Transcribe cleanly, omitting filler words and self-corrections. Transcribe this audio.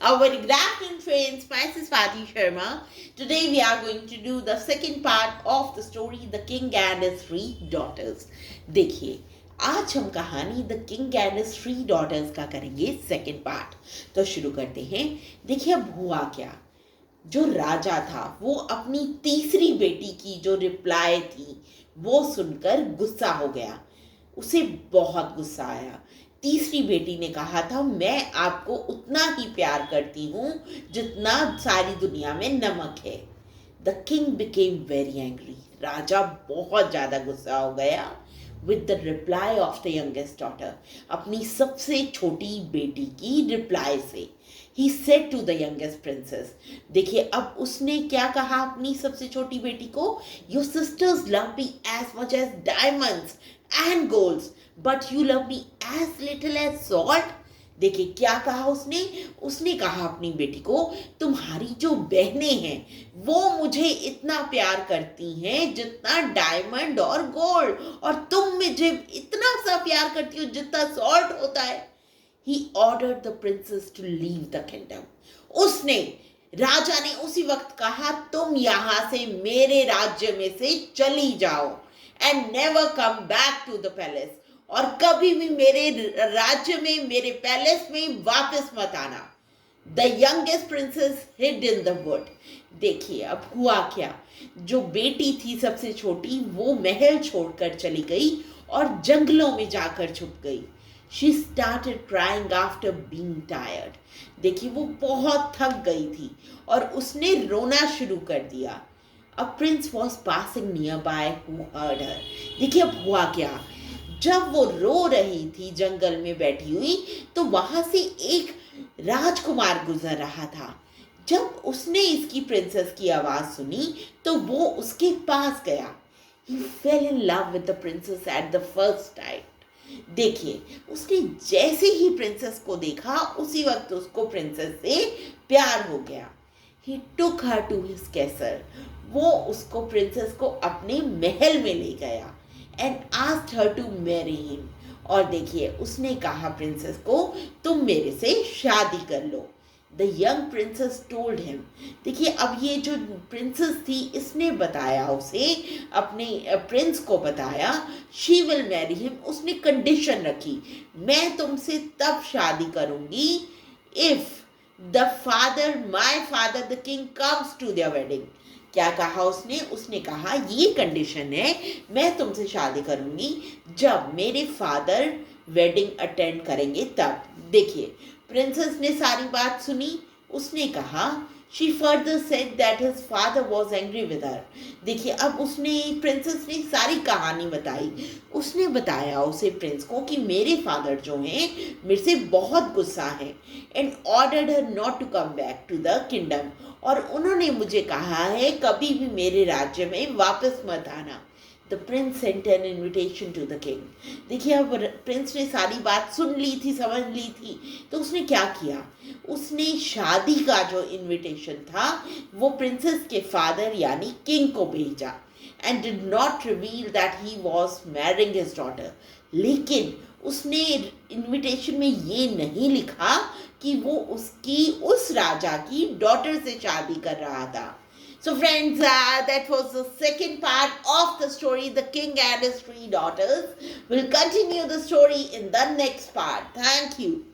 Our good afternoon friends, myself Swati Sharma. Today we are going to do the second part of the story The King and His Three Daughters. देखिए आज हम कहानी the king and his three daughters का करेंगे second part. तो शुरू करते हैं। देखिए अब हुआ क्या, जो राजा था वो अपनी तीसरी बेटी की जो रिप्लाई थी वो सुनकर गुस्सा हो गया। उसे बहुत गुस्सा आया। तीसरी बेटी ने कहा था, मैं आपको उतना ही प्यार करती हूँ जितना सारी दुनिया में नमक है। The king became very angry. राजा बहुत ज्यादा गुस्सा हो गया with the reply of the youngest daughter, अपनी सबसे छोटी बेटी की रिप्लाई से। He said to the youngest princess, देखिए अब उसने क्या कहा अपनी सबसे छोटी बेटी को, your sisters love me as much as diamonds and golds but you love me as little as salt. देखिए क्या कहा उसने, उसने कहा अपनी बेटी को, तुम्हारी जो बहनें हैं वो मुझे इतना प्यार करती हैं जितना डायमंड और गोल्ड, और तुम मुझे इतना सा प्यार करती हो जितना सॉल्ट होता है। He ordered the princess to leave the kingdom. उसने, राजा ने उसी वक्त कहा, तुम यहां से मेरे राज्य में से चली जाओ and never come back to the palace, और कभी भी मेरे राज्य में, मेरे पैलेस में वापस मत आना। The youngest princess hid in the wood. देखिए अब हुआ क्या, जो बेटी थी सबसे छोटी वो महल छोड़कर चली गई और जंगलों में जाकर छुप गई। She started crying after being tired. देखिए वो बहुत थक गई थी और उसने रोना शुरू कर दिया। A prince was passing nearby who heard her. देखिए अब हुआ क्या, जब वो रो रही थी जंगल में बैठी हुई तो वहां से एक राजकुमार गुजर रहा था। जब उसने इसकी प्रिंसेस की आवाज सुनी तो वो उसके पास गया। He fell in love with the princess at the first sight. देखिए उसने जैसे ही प्रिंसेस को देखा उसी वक्त उसको प्रिंसेस से प्यार हो गया। He took her to his castle. वो उसको, प्रिंसेस को अपने महल में ले गया and asked her to marry him. और देखिए उसने कहा प्रिंसेस को, तुम मेरे से शादी कर लो। The young princess told him. देखिए अब ये जो प्रिंसेस थी इसने बताया उसे, अपने प्रिंस को बताया, she will marry him. उसने कंडीशन रखी, मैं तुमसे तब शादी करूंगी if the father, my father the king comes to their wedding. क्या कहा उसने, उसने कहा ये कंडीशन है मैं तुमसे शादी करूंगी जब मेरे फादर वेडिंग अटेंड करेंगे तब। देखिए प्रिंसेस ने सारी बात सुनी। उसने कहा, she further said that his father was angry with her. देखिए अब उसने, प्रिंसेस ने सारी कहानी बताई। उसने बताया उसे, प्रिंस को, कि मेरे फादर जो हैं मेरे से बहुत गुस्सा हैं and ordered her not to come back to the kingdom. और उन्होंने मुझे कहा है कभी भी मेरे राज्य में वापस मत आना। The prince sent an invitation to the king. देखिए अब प्रिंस ने सारी बात सुन ली थी, समझ ली थी, तो उसने क्या किया, उसने शादी का जो इनविटेशन था वो प्रिंसेस के फादर यानी किंग को भेजा and did not reveal that he was marrying his daughter. लेकिन उसने इनविटेशन में ये नहीं लिखा कि वो उसकी, उस राजा की डॉटर से शादी कर रहा था। So friends, that was the second part of the story, The King and His Three Daughters. We'll continue the story in the next part. Thank you.